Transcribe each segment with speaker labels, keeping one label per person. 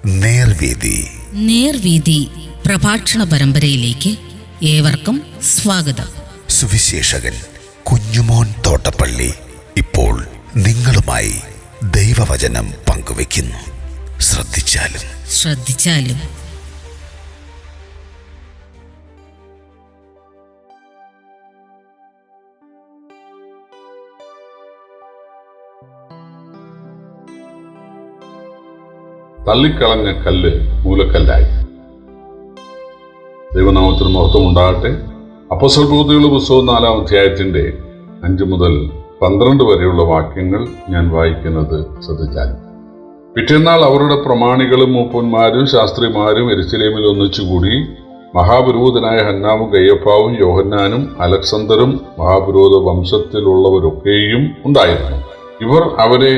Speaker 1: നേർവീതി പ്രഭാഷണ പരമ്പരയിലേക്ക് ഏവർക്കും സ്വാഗതം.
Speaker 2: സുവിശേഷകൻ കുഞ്ഞുമോൻ തോട്ടപ്പള്ളി ഇപ്പോൾ നിങ്ങളുമായി ദൈവവചനം പങ്കുവെക്കുന്നു. ശ്രദ്ധിച്ചാലും
Speaker 3: തള്ളിക്കളഞ്ഞ കല്ല് മൂലക്കല്ലായി. ദൈവനാമത്തിന് മഹത്വം ഉണ്ടാകട്ടെ. അപ്പോസ്തലപ്രവൃത്തികളുടെ പുസ്തകം 4-ാം അധ്യായത്തിന്റെ 5 മുതൽ 12 വരെയുള്ള വാക്യങ്ങൾ ഞാൻ വായിക്കുന്നത് ശ്രദ്ധിച്ചാൽ. പിറ്റേന്നാൾ അവരുടെ പ്രമാണികളും മൂപ്പന്മാരും ശാസ്ത്രിമാരും യെരൂശലേമിൽ ഒന്നിച്ചുകൂടി. മഹാപുരോഹിതനായ ഹന്നാവും കയ്യഫാവും യോഹന്നാനും അലക്സന്തരും മഹാപുരോഹിത വംശത്തിലുള്ളവരൊക്കെയും ഉണ്ടായിരുന്നു. ഇവർ അവരെ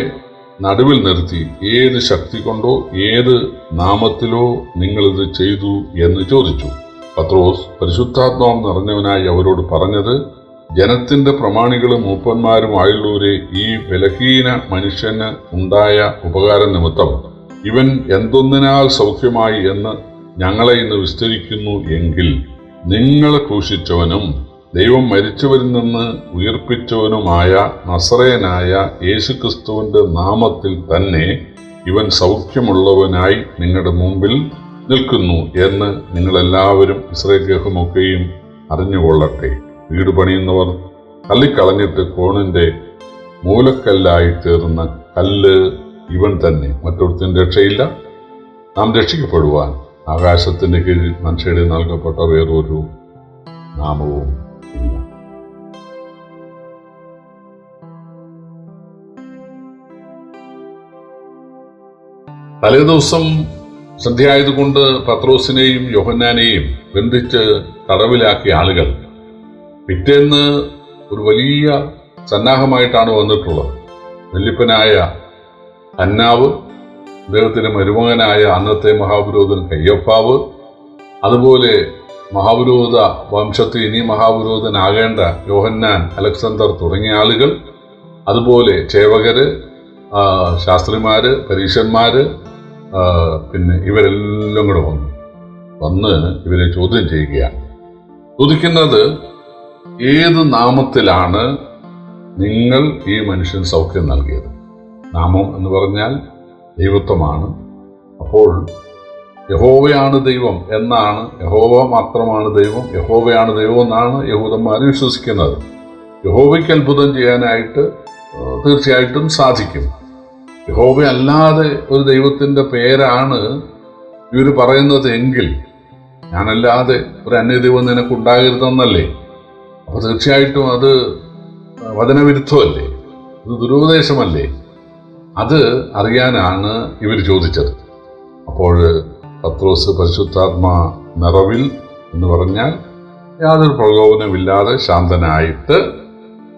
Speaker 3: നടുവിൽ നിർത്തി, ഏത് ശക്തി കൊണ്ടോ ഏത് നാമത്തിലോ നിങ്ങളിത് ചെയ്തു എന്ന് ചോദിച്ചു. പത്രോസ് പരിശുദ്ധാത്മാവ് നിറഞ്ഞവനായി അവരോട് പറഞ്ഞത്, ജനത്തിന്റെ പ്രമാണികളും മൂപ്പന്മാരും ആയുള്ളവരെ, ഈ ബലഹീന മനുഷ്യന് ഉണ്ടായ ഉപകാര നിമിത്തം ഇവൻ എന്തൊന്നിനാൽ സൗഖ്യമായി എന്ന് ഞങ്ങളെ ഇന്ന് വിസ്തരിക്കുന്നു എങ്കിൽ, നിങ്ങളെ ക്രൂശിച്ചവനും ദൈവം മരിച്ചവരിൽ നിന്ന് ഉയർപ്പിച്ചവനുമായ നസറേയനായ യേശുക്രിസ്തുവിന്റെ നാമത്തിൽ തന്നെ ഇവൻ സൗഖ്യമുള്ളവനായി നിങ്ങളുടെ മുമ്പിൽ നിൽക്കുന്നു എന്ന് നിങ്ങളെല്ലാവരും ഇസ്രായേൽ ഗൃഹമൊക്കെയും അറിഞ്ഞുകൊള്ളട്ടെ. വീട് പണിയുന്നവർ തള്ളിക്കളഞ്ഞിട്ട് കോണിന്റെ മൂലക്കല്ലായി തീർന്ന കല്ല് ഇവൻ തന്നെ, മറ്റൊരുത്തിന് രക്ഷയില്ല. നാം രക്ഷിക്കപ്പെടുവാൻ ആകാശത്തിന്റെ കീഴിൽ മനുഷ്യരുടെ നൽകപ്പെട്ട വേറൊരു നാമവും ഇല്ല. തലേദിവസം സന്ധ്യയായതുകൊണ്ട് പത്രോസിനെയും യോഹന്നാനെയും ബന്ധിച്ച് തടവിലാക്കിയ ആളുകൾ പിറ്റേന്ന് ഒരു വലിയ സന്നാഹമായിട്ടാണ് വന്നിട്ടുള്ളത്. വല്യപ്പനായ ഹന്നാവ്, അദ്ദേഹത്തിന്റെ മരുമകനായ അന്നത്തെ മഹാപുരോഹിതൻ കയ്യഫാവ്, അതുപോലെ മഹാപുരോഹിത വംശത്തിൽ ഇനി മഹാപുരോഹിതനാകേണ്ട യോഹന്നാൻ, അലക്സന്തർ തുടങ്ങിയ ആളുകൾ, അതുപോലെ ചേവകര്, ശാസ്ത്രിമാര്, പരീശന്മാര്, പിന്നെ ഇവരെല്ലാം കൂടെ വന്ന് ഇവരെ ചോദ്യം ചെയ്യുകയാണ്. ചോദിക്കുന്നത്, ഏത് നാമത്തിലാണ് നിങ്ങൾ ഈ മനുഷ്യൻ സൗഖ്യം നൽകിയത്? നാമം എന്ന് പറഞ്ഞാൽ ദൈവത്വമാണ്. അപ്പോൾ യഹോവയാണ് ദൈവം എന്നാണ്, യഹോവ മാത്രമാണ് ദൈവം, യഹോവയാണ് ദൈവം എന്നാണ് യഹൂദന്മാർ വിശ്വസിക്കുന്നത്. യഹോവയ്ക്ക് അത്ഭുതം ചെയ്യാനായിട്ട് തീർച്ചയായിട്ടും സാധിക്കും. യഹോവ അല്ലാതെ ഒരു ദൈവത്തിൻ്റെ പേരാണ് ഇവർ പറയുന്നത് എങ്കിൽ, ഞാനല്ലാതെ ഒരു അന്യദൈവം നിനക്കുണ്ടാകരുതെന്നല്ലേ? അപ്പോൾ തീർച്ചയായിട്ടും അത് വചനവിരുദ്ധമല്ലേ? ഇത് ദുരുപദേശമല്ലേ? അത് അറിയാനാണ് ഇവർ ചോദിച്ചത്. അപ്പോൾ പത്രോസ് പരിശുദ്ധാത്മാ നിറവിൽ എന്ന് പറഞ്ഞാൽ യാതൊരു പ്രകോപനമില്ലാതെ ശാന്തനായിട്ട്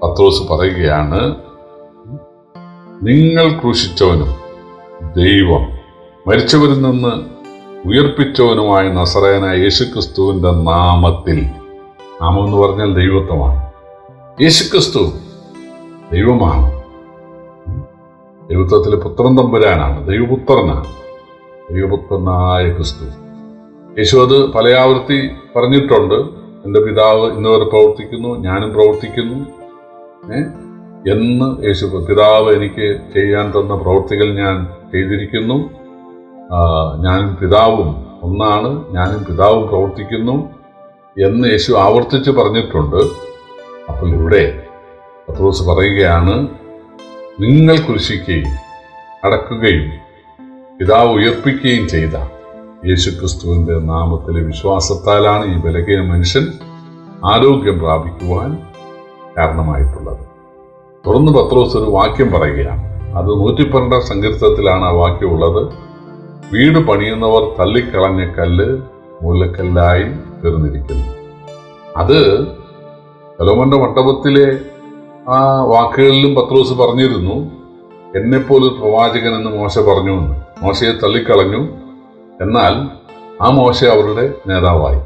Speaker 3: പത്രോസ് പറയുകയാണ്, നിങ്ങൾ ക്രൂശിച്ചവനും ദൈവം മരിച്ചവരിൽ നിന്ന് ഉയർപ്പിച്ചവനുമായ നസറേയനായ യേശുക്രിസ്തുവിന്റെ നാമത്തിൽ. നാമം എന്ന് പറഞ്ഞാൽ ദൈവത്വമാണ്. യേശുക്രിസ്തു ദൈവമാണ്, ദൈവത്വത്തിലെ പുത്രൻ തമ്പുരാനാണ്, ദൈവപുത്രനാണ്, ദൈവപുത്രനായ ക്രിസ്തു. യേശു അത് പലയാവർത്തി പറഞ്ഞിട്ടുണ്ട്. എൻ്റെ പിതാവ് ഇന്നുവരെ പ്രവർത്തിക്കുന്നു, ഞാനും പ്രവർത്തിക്കുന്നു എന്ന് യേശു. പിതാവ് എനിക്ക് ചെയ്യാൻ തന്ന പ്രവൃത്തികൾ ഞാൻ ചെയ്തിരിക്കുന്നു, ഞാനും പിതാവും ഒന്നാണ്, ഞാനും പിതാവും പ്രവർത്തിക്കുന്നു എന്ന് യേശു ആവർത്തിച്ച് പറഞ്ഞിട്ടുണ്ട്. അപ്പോൾ ഇവിടെ പത്രോസ് പറയുകയാണ്, നിങ്ങൾ ക്രൂശിക്കുകയും അടക്കുകയും പിതാവ് ഉയർപ്പിക്കുകയും ചെയ്ത യേശുക്രിസ്തുവിന്റെ നാമത്തിലെ വിശ്വാസത്താലാണ് ഈ ബലഹീന മനുഷ്യൻ ആരോഗ്യം പ്രാപിക്കുവാൻ കാരണമായിട്ടുള്ളത്. തുടർന്ന് പത്രോസ് ഒരു വാക്യം പറയുകയാണ്. അത് 112 സങ്കീർത്തനത്തിലാണ് ആ വാക്യം ഉള്ളത്. വീട് പണിയുന്നവർ തള്ളിക്കളഞ്ഞ കല്ല് മൂലക്കല്ലായി തീർന്നിരിക്കുന്നു. അത് ശലോമോന്റെ മണ്ഡപത്തിലെ ആ വാക്കുകളിലും പത്രോസ് പറഞ്ഞിരുന്നു, എന്നെപ്പോലൊരു പ്രവാചകൻ എന്ന് മോശ പറഞ്ഞു എന്ന്. മോശയെ തള്ളിക്കളഞ്ഞു, എന്നാൽ ആ മോശ അവരുടെ നേതാവായി.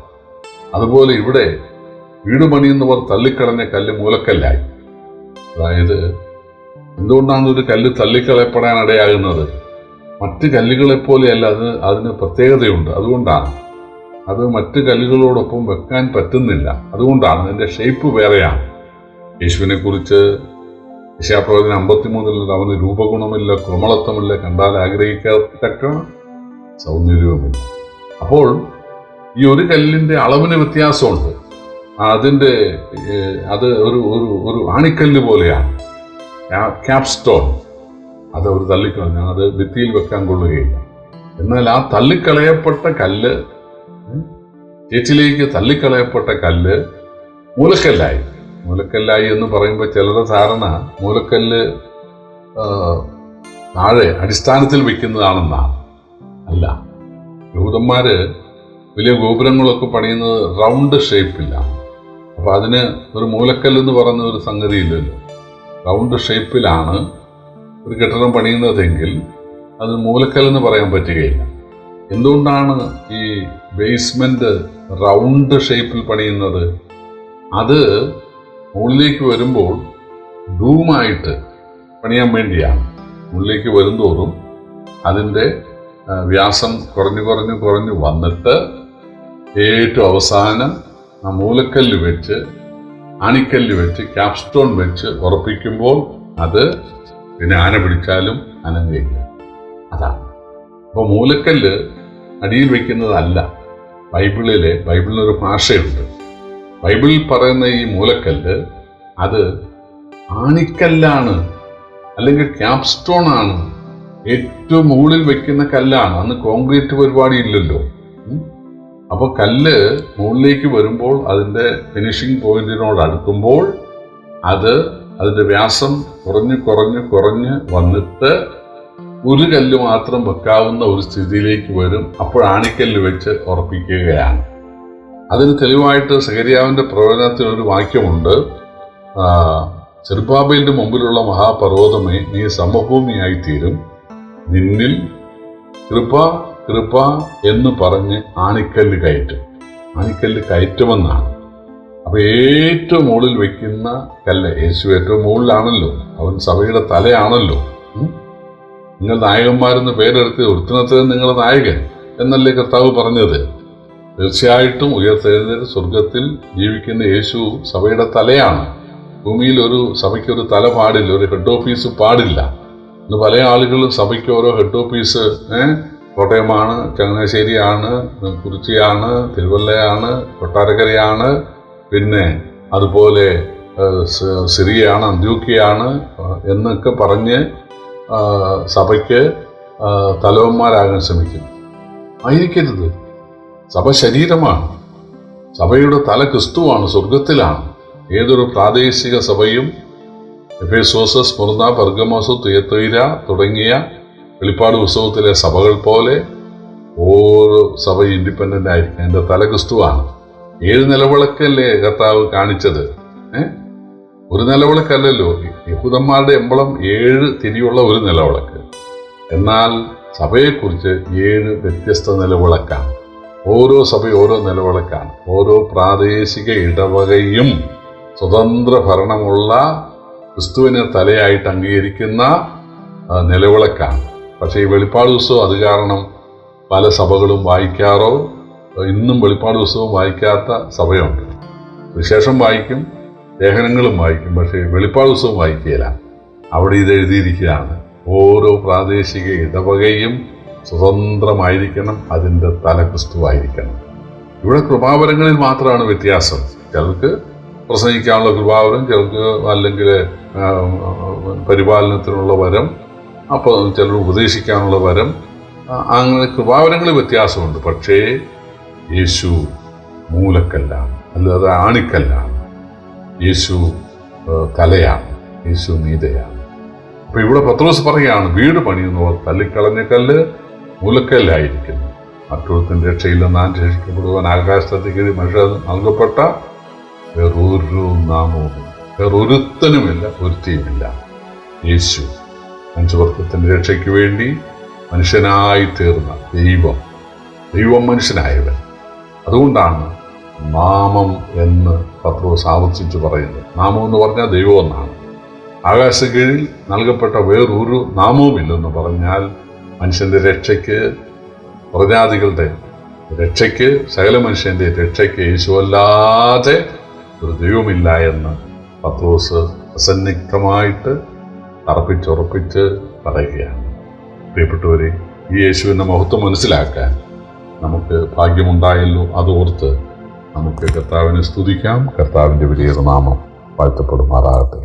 Speaker 3: അതുപോലെ ഇവിടെ വീട് പണിയുന്നവർ തള്ളിക്കളഞ്ഞ കല്ല് മൂലക്കല്ലായി. അതായത് എന്തുകൊണ്ടാണ് ഒരു കല്ല് തള്ളിക്കളയപ്പെടാൻ ഇടയാകുന്നത്? മറ്റ് കല്ലുകളെപ്പോലെയല്ല, അതിന് പ്രത്യേകതയുണ്ട്. അതുകൊണ്ടാണ് അത് മറ്റ് കല്ലുകളോടൊപ്പം വെക്കാൻ പറ്റുന്നില്ല. അതുകൊണ്ടാണ് അതിൻ്റെ ഷേപ്പ് വേറെയാണ്. യേശുവിനെ കുറിച്ച് യെശയ്യാപ്രവചനം 53 അവന് രൂപഗുണമില്ല, കോമളത്വമില്ല, കണ്ടാൽ ആഗ്രഹിക്കത്തക്ക സൗന്ദര്യവുമില്ല. അപ്പോൾ ഈ ഒരു കല്ലിൻ്റെ അളവിന് വ്യത്യാസമുണ്ട്. അത് ഒരു ആണിക്കല്ല് പോലെയാണ്, ക്യാപ്സ്റ്റോൺ. അത് അവർ തള്ളിക്കളഞ്ഞാൽ അത് ഭിത്തിയിൽ വെക്കാൻ കൊള്ളുകയില്ല. എന്നാൽ ആ തള്ളിക്കളയപ്പെട്ട കല്ല്, ചേച്ചിലേക്ക് തള്ളിക്കളയപ്പെട്ട കല്ല് മൂലക്കല്ലായി എന്ന് പറയുമ്പോൾ ചിലരുടെ ധാരണ മൂലക്കല്ല് താഴെ അടിസ്ഥാനത്തിൽ വെക്കുന്നതാണെന്നാണ്. അല്ല, യഹൂദന്മാര് വലിയ ഗോപുരങ്ങളൊക്കെ പണിയുന്നത് റൗണ്ട് ഷേപ്പിലാണ്. അപ്പൊ അതിന് ഒരു മൂലക്കല്ലെന്ന് പറയുന്ന ഒരു സംഗതി ഇല്ലല്ലോ. റൗണ്ട് ഷേപ്പിലാണ് ഒരു കെട്ടിടം പണിയുന്നതെങ്കിൽ അത് മൂലക്കല്ലെന്ന് പറയാൻ പറ്റുകയില്ല. എന്തുകൊണ്ടാണ് ഈ ബേസ്മെന്റ് റൗണ്ട് ഷേപ്പിൽ പണിയുന്നത്? അത് മുകളിലേക്ക് വരുമ്പോൾ ഡൂമായിട്ട് പണിയാൻ വേണ്ടിയാണ്. മുകളിലേക്ക് വരുന്തോറും അതിൻ്റെ വ്യാസം കുറഞ്ഞു വന്നിട്ട് ഏറ്റവും അവസാനം ആ മൂലക്കല്ല് വെച്ച്, ആണിക്കല്ല് വെച്ച്, ക്യാപ്സ്റ്റോൺ വെച്ച് ഉറപ്പിക്കുമ്പോൾ അത് പിന്നെ ആന പിടിച്ചാലും അനങ്ങയില്ല. അതാണ്. അപ്പോൾ മൂലക്കല്ല് അടിയിൽ വെക്കുന്നതല്ല. ബൈബിളിനൊരു ഭാഷയുണ്ട്. ബൈബിളിൽ പറയുന്ന ഈ മൂലക്കല്ല് അത് ആണിക്കല്ലാണ്, അല്ലെങ്കിൽ ക്യാപ്സ്റ്റോൺ ആണ്, ഏറ്റവും മുകളിൽ വെക്കുന്ന കല്ലാണ്. അന്ന് കോൺക്രീറ്റ് പരിപാടി ഇല്ലല്ലോ. അപ്പോൾ കല്ല് മുകളിലേക്ക് വരുമ്പോൾ അതിൻ്റെ ഫിനിഷിംഗ് പോയിന്റിനോട് അടുക്കുമ്പോൾ അതിൻ്റെ വ്യാസം കുറഞ്ഞ് വന്നിട്ട് ഒരു കല്ല് മാത്രം വെക്കാവുന്ന ഒരു സ്ഥിതിയിലേക്ക് വരും. അപ്പോൾ ആണിക്കല്ല് വെച്ച് ഉറപ്പിക്കുകയാണ്. അതിന് തെളിവായിട്ട് സെഖര്യാവിൻ്റെ പ്രവചനത്തിൽ ഒരു വാക്യമുണ്ട്. സെരുബ്ബാബേലിന്റെ മുമ്പിലുള്ള മഹാപർവ്വതമേ, നീ സമഭൂമിയായിത്തീരും, നിന്നിൽ കൃപ എന്ന് പറഞ്ഞ് ആണിക്കല്ല് കയറ്റുമെന്നാണ്. അപ്പൊ ഏറ്റവും മുകളിൽ വെക്കുന്ന കല്ല് യേശു ഏറ്റവും മുകളിലാണല്ലോ. അവൻ സഭയുടെ തലയാണല്ലോ. നിങ്ങൾ നായകന്മാരെന്ന് പേരെടുത്ത് ഒരുത്തനത്തിന് നിങ്ങളുടെ നായകൻ എന്നല്ലേ കർത്താവ് പറഞ്ഞത്? തീർച്ചയായിട്ടും ഉയർത്തെഴുന്നേറ്റ് സ്വർഗത്തിൽ ജീവിക്കുന്ന യേശു സഭയുടെ തലയാണ്. ഭൂമിയിൽ ഒരു സഭയ്ക്കൊരു തല പാടില്ല, ഒരു ഹെഡ് ഓഫീസ് പാടില്ല. ഇന്ന് പല ആളുകളും സഭയ്ക്ക് ഓരോ ഹെഡ് ഓഫീസ്, കോട്ടയമാണ്, ചങ്ങനാശ്ശേരിയാണ്, കുറിച്ചിയാണ്, തിരുവല്ലയാണ്, കൊട്ടാരക്കരയാണ്, പിന്നെ അതുപോലെ സിറിയയാണ്, അന്ത്യോക്യയാണ് എന്നൊക്കെ പറഞ്ഞ് സഭയ്ക്ക് തലവന്മാരാകാൻ ശ്രമിക്കുന്നു. ആയിരിക്കരുത്. സഭ ശരീരമാണ്. സഭയുടെ തല ക്രിസ്തുവാണ്, സ്വർഗത്തിലാണ്. ഏതൊരു പ്രാദേശിക സഭയും എഫേസോസ്, സ്മുർന്ന, പെർഗമോസ്, തുയത്തൊയ്ര തുടങ്ങിയ വെളിപ്പാട് ഉത്സവത്തിലെ സഭകൾ പോലെ ഓരോ സഭ ഇൻഡിപെൻഡന്റ് ആയിരിക്കും. അതിൻ്റെ തല ക്രിസ്തുവാണ്. 7 നിലവിളക്കല്ലേ കർത്താവ് കാണിച്ചത്? ഒരു നിലവിളക്കല്ലല്ലോ. യഹൂദന്മാരുടെ എമ്പളം 7 തിരിയുള്ള ഒരു നിലവിളക്ക്. എന്നാൽ സഭയെക്കുറിച്ച് 7 വ്യത്യസ്ത നിലവിളക്കാണ്. ഓരോ സഭയും ഓരോ നിലവിളക്കാണ്. ഓരോ പ്രാദേശിക ഇടവകയും സ്വതന്ത്ര ഭരണമുള്ള ക്രിസ്തുവിനെ തലയായിട്ട് അംഗീകരിക്കുന്ന നിലവിളക്കാണ്. പക്ഷേ ഈ വെളിപ്പാട് ഉത്സവം അത് കാരണം പല സഭകളും വായിക്കാറോ, ഇന്നും വെളിപ്പാട് ഉത്സവം വായിക്കാത്ത സഭയുണ്ട്. വിശേഷം വായിക്കും, ലേഖനങ്ങളും വായിക്കും, പക്ഷേ വെളിപ്പാട് ഉത്സവം വായിക്കുകയില്ല. അവിടെ ഇത് എഴുതിയിരിക്കുകയാണ്, ഓരോ പ്രാദേശിക ഇടവകയും സ്വതന്ത്രമായിരിക്കണം, അതിൻ്റെ തല ക്രിസ്തുവായിരിക്കണം. ഇവിടെ കൃപാവരങ്ങളിൽ മാത്രമാണ് വ്യത്യാസം. ചിലർക്ക് പ്രസംഗിക്കാനുള്ള കൃപാവരം, ചിലർക്ക് അല്ലെങ്കിൽ പരിപാലനത്തിനുള്ള വരം, അപ്പോൾ ചിലർ ഉപദേശിക്കാനുള്ള വരം, അങ്ങനെ കൃപാവരങ്ങളിൽ വ്യത്യാസമുണ്ട്. പക്ഷേ യേശു മൂലക്കല്ലാണ്, അല്ലാതെ ആണിക്കല്ലാണ്. യേശു തലയാണ്, യേശു മീതയാണ്. അപ്പൊ ഇവിടെ പത്രോസ് പറയുകയാണ്, വീട് പണിയുന്നവർ തള്ളിക്കളഞ്ഞ കല്ല് മൂലക്കല്ലായിരിക്കുന്നു. മറ്റൊരുത്തൻ്റെ രക്ഷയില്ല, നാം രക്ഷിക്കപ്പെടുവാൻ ആകാശത്തെ കീഴിൽ മനുഷ്യർ നൽകപ്പെട്ട വേറൊരു നാമവും വേറൊരുത്തനുമില്ല, ഒരുത്തിയുമില്ല. യേശു മനുഷ്യവർഗത്തിൻ്റെ രക്ഷയ്ക്ക് വേണ്ടി മനുഷ്യനായി തീർന്ന ദൈവം മനുഷ്യനായവൻ. അതുകൊണ്ടാണ് നാമം എന്ന് പത്രോസ് ആവർത്തിച്ച് പറയുന്നത്. നാമം എന്ന് പറഞ്ഞാൽ ദൈവം എന്നാണ്. ആകാശ കീഴിൽ നൽകപ്പെട്ട വേറൊരു നാമവുമില്ലെന്ന് പറഞ്ഞാൽ മനുഷ്യന്റെ രക്ഷയ്ക്ക്, പ്രജാതികളുടെ രക്ഷയ്ക്ക്, സകല മനുഷ്യന്റെ രക്ഷയ്ക്ക് യേശുവല്ലാതെ ഒരു ദൈവമില്ല എന്ന് പത്രോസ് അസന്നിഗ്ധമായിട്ട് തറപ്പിച്ചുറപ്പിച്ച് പറയുകയാണ്. പ്രിയപ്പെട്ടവരെ, ഈ യേശുവിൻ്റെ മഹത്വം മനസ്സിലാക്കാൻ നമുക്ക് ഭാഗ്യമുണ്ടായല്ലോ. അതോർത്ത് നമുക്ക് കർത്താവിനെ സ്തുതിക്കാം. കർത്താവിൻ്റെ വലിയ നാമം വാഴ്ത്തപ്പെടുമാറാകട്ടെ.